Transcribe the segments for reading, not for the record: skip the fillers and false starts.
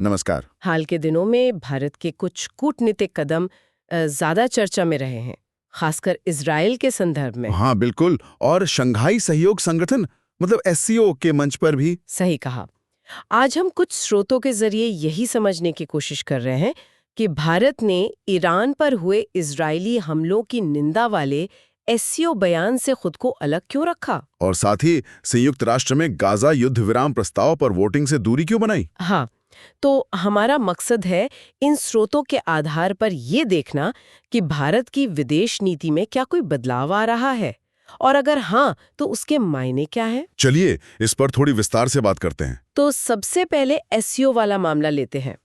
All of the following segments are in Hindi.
नमस्कार। हाल के दिनों में भारत के कुछ कूटनीतिक कदम ज्यादा चर्चा में रहे हैं, खासकर इजरायल के संदर्भ में। हाँ बिल्कुल, और शंघाई सहयोग संगठन मतलब एससीओ के मंच पर भी। सही कहा। आज हम कुछ स्रोतों के जरिए यही समझने की कोशिश कर रहे हैं कि भारत ने ईरान पर हुए इजरायली हमलों की निंदा वाले एससीओ बयान से खुद को अलग क्यों रखा। और साथ ही संयुक्त राष्ट्र में गाजा युद्ध विराम प्रस्ताव पर वोटिंग से दूरी क्यों बनाई। हाँ, तो हमारा मकसद है इन स्रोतों के आधार पर ये देखना कि भारत की विदेश नीति में क्या कोई बदलाव आ रहा है, और अगर हाँ तो उसके मायने क्या है। चलिए इस पर थोड़ी विस्तार से बात करते हैं। तो सबसे पहले एससीओ वाला मामला लेते हैं।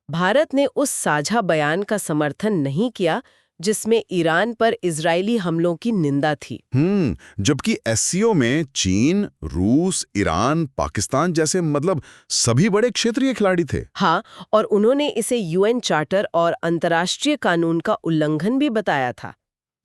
भारत ने उस साझा बयान का समर्थन नहीं किया जिसमें ईरान पर इजरायली हमलों की निंदा थी। जबकि एससीओ में चीन, रूस, ईरान, पाकिस्तान जैसे मतलब सभी बड़े क्षेत्रीय खिलाड़ी थे। हाँ, और उन्होंने इसे यूएन चार्टर और अंतर्राष्ट्रीय कानून का उल्लंघन भी बताया था।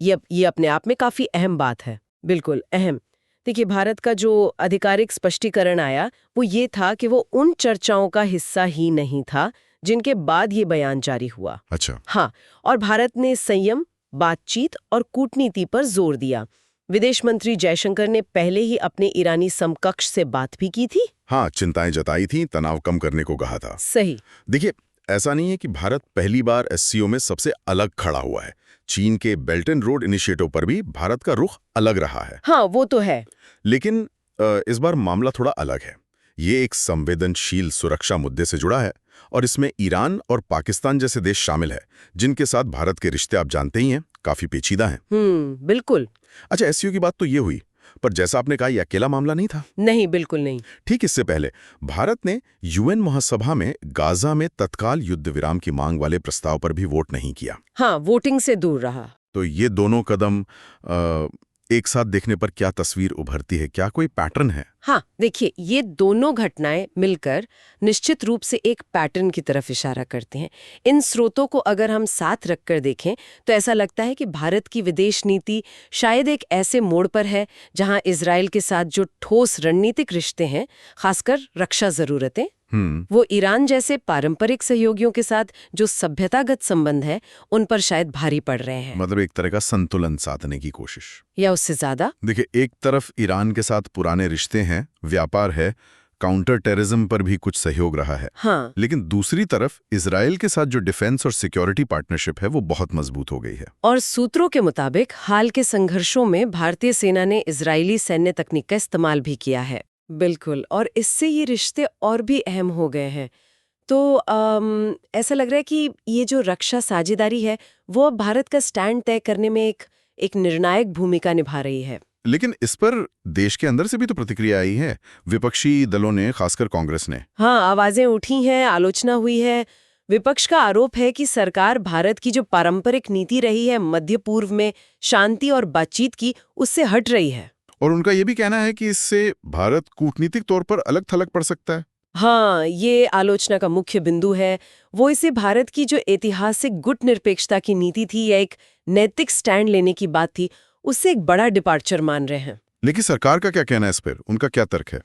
ये अपने आप में काफी अहम बात है। बिल्कुल अहम। देखिए, भारत का जो आधिकारिक स्पष्टीकरण आया वो ये था कि वो उन चर्चाओं का हिस्सा ही नहीं था जिनके बाद ये बयान जारी हुआ। अच्छा। हाँ, और भारत ने संयम, बातचीत और कूटनीति पर जोर दिया। विदेश मंत्री जयशंकर ने पहले ही अपने ईरानी समकक्ष से बात भी की थी। हाँ, चिंताएं जताई थी, तनाव कम करने को कहा था। सही। देखिए, ऐसा नहीं है कि भारत पहली बार एससीओ में सबसे अलग खड़ा हुआ है। चीन के बेल्ट एंड रोड इनिशिएटिव पर भी भारत का रुख अलग रहा है। हाँ, वो तो है। लेकिन इस बार मामला थोड़ा अलग है। ये एक संवेदनशील सुरक्षा मुद्दे से जुड़ा है और इसमें ईरान और पाकिस्तान जैसे देश शामिल है, जिनके साथ भारत के रिश्ते आप जानते ही हैं, काफी पेचीदा हैं। बिल्कुल। अच्छा, एससीओ की बात तो ये हुई, पर जैसा आपने कहा, ये अकेला मामला नहीं था। नहीं, बिल्कुल नहीं। ठीक इससे पहले भारत ने यूएन महासभा में गाजा में तत्काल युद्ध विराम की मांग वाले प्रस्ताव पर भी वोट नहीं किया। हाँ, वोटिंग से दूर रहा। तो ये दोनों कदम एक साथ देखने पर क्या तस्वीर उभरती है? क्या कोई पैटर्न है? हाँ, देखिए, ये दोनों घटनाएं मिलकर निश्चित रूप से एक पैटर्न की तरफ इशारा करते हैं। इन स्रोतों को अगर हम साथ रखकर देखें तो ऐसा लगता है कि भारत की विदेश नीति शायद एक ऐसे मोड़ पर है जहां इजरायल के साथ जो ठोस रणनीतिक रिश्ते हैं, खासकर रक्षा जरूरतें, वो ईरान जैसे पारंपरिक सहयोगियों के साथ जो सभ्यतागत संबंध है, उन पर शायद भारी पड़ रहे हैं। मतलब एक तरह का संतुलन साधने की कोशिश, या उससे ज्यादा। देखिए, एक तरफ ईरान के साथ पुराने रिश्ते हैं, व्यापार है, काउंटर टेररिज्म पर भी कुछ सहयोग रहा है। हाँ। लेकिन दूसरी तरफ इजराइल के साथ जो डिफेंस और सिक्योरिटी पार्टनरशिप है, वो बहुत मजबूत हो गई है। और सूत्रों के मुताबिक हाल के संघर्षों में भारतीय सेना ने इजरायली सैन्य तकनीक का इस्तेमाल भी किया है। बिल्कुल, और इससे ये रिश्ते और भी अहम हो गए हैं। तो ऐसा लग रहा है कि ये जो रक्षा साझेदारी है वो अब भारत का स्टैंड तय करने में एक निर्णायक भूमिका निभा रही है। लेकिन इस पर देश के अंदर से भी तो प्रतिक्रिया आई है। विपक्षी दलों ने, खासकर कांग्रेस ने। हाँ, आवाजें उठी हैं, आलोचना हुई है। विपक्ष का आरोप है कि सरकार भारत की जो पारंपरिक नीति रही है मध्य पूर्व में शांति और बातचीत की, उससे हट रही है। और उनका ये भी कहना है कि इससे भारत कूटनीतिक तौर पर अलग थलग पड़ सकता है। हाँ, ये आलोचना का मुख्य बिंदु है। वो इसे भारत की जो ऐतिहासिक गुट निरपेक्षता की नीति थी या एक नैतिक स्टैंड लेने की बात थी, उससे एक बड़ा डिपार्चर मान रहे हैं। लेकिन सरकार का क्या कहना है इस पर? उनका क्या तर्क है?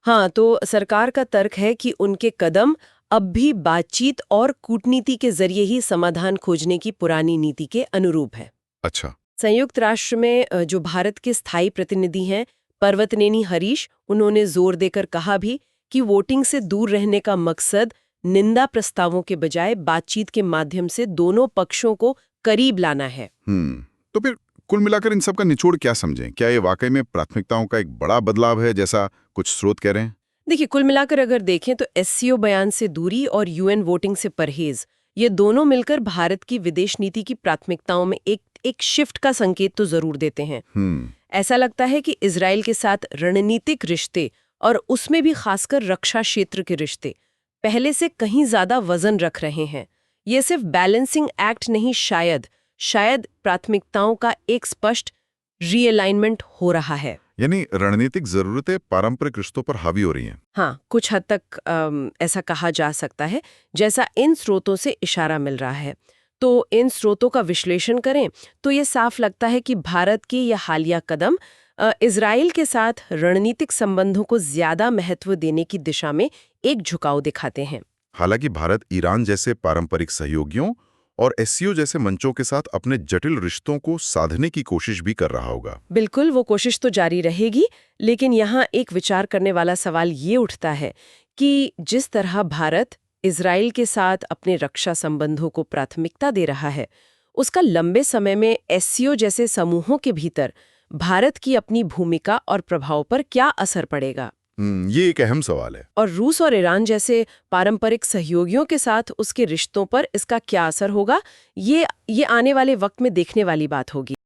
हाँ, तो सरकार का तर्क है कि उनके कदम अब भी बातचीत और कूटनीति के जरिए ही समाधान खोजने की पुरानी नीति के अनुरूप है। अच्छा। संयुक्त राष्ट्र में जो भारत के स्थायी प्रतिनिधि हैं, पर्वतनेनी हरीश, उन्होंने जोर देकर कहा भी कि वोटिंग से दूर रहने का मकसद निंदा प्रस्तावों के बजाय बातचीत के माध्यम से दोनों पक्षों को करीब लाना है। तो फिर कुल मिलाकर इन सब का निचोड़ क्या समझें? क्या ये वाकई में प्राथमिकताओं का एक बड़ा बदलाव है, जैसा कुछ स्रोत कह रहे हैं? देखिए, कुल मिलाकर अगर देखें तो एससीओ बयान से दूरी और यूएन वोटिंग से परहेज, ये दोनों मिलकर भारत की विदेश नीति की प्राथमिकताओं में एक शिफ्ट का संकेत तो जरूर देते हैं। ऐसा लगता है कि इजराइल के साथ रणनीतिक रिश्ते, और उसमें भी खासकर रक्षा क्षेत्र के रिश्ते, पहले से कहीं ज्यादा वजन रख रहे हैं। ये सिर्फ बैलेंसिंग एक्ट नहीं, शायद प्राथमिकताओं का एक स्पष्ट रीअलाइनमेंट हो रहा है। यानी रणनीतिक जरूरतें पारंपरिक रिश्तों पर हावी हो रही हैं। हाँ, कुछ हद तक ऐसा कहा जा सकता है, जैसा इन स्रोतों से इशारा मिल रहा है। तो इन स्रोतों का विश्लेषण करें तो ये साफ लगता है कि भारत के ये हालिया कदम इजराइल के साथ रणनीतिक संबंधों को ज्यादा महत्व देने की दिशा में एक झुकाव दिखाते हैं। हालांकि भारत ईरान जैसे पारंपरिक सहयोगियों और एससीओ जैसे मंचों के साथ अपने जटिल रिश्तों को साधने की कोशिश भी कर रहा होगा। बिल्कुल, वो कोशिश तो जारी रहेगी, लेकिन यहाँ एक विचार करने वाला सवाल ये उठता है कि जिस तरह भारत इजराइल के साथ अपने रक्षा संबंधों को प्राथमिकता दे रहा है, उसका लंबे समय में एससीओ जैसे समूहों के भीतर भारत की अपनी भूमिका और प्रभाव पर क्या असर पड़ेगा। ये एक अहम सवाल है। और रूस और ईरान जैसे पारंपरिक सहयोगियों के साथ उसके रिश्तों पर इसका क्या असर होगा, ये आने वाले वक्त में देखने वाली बात होगी।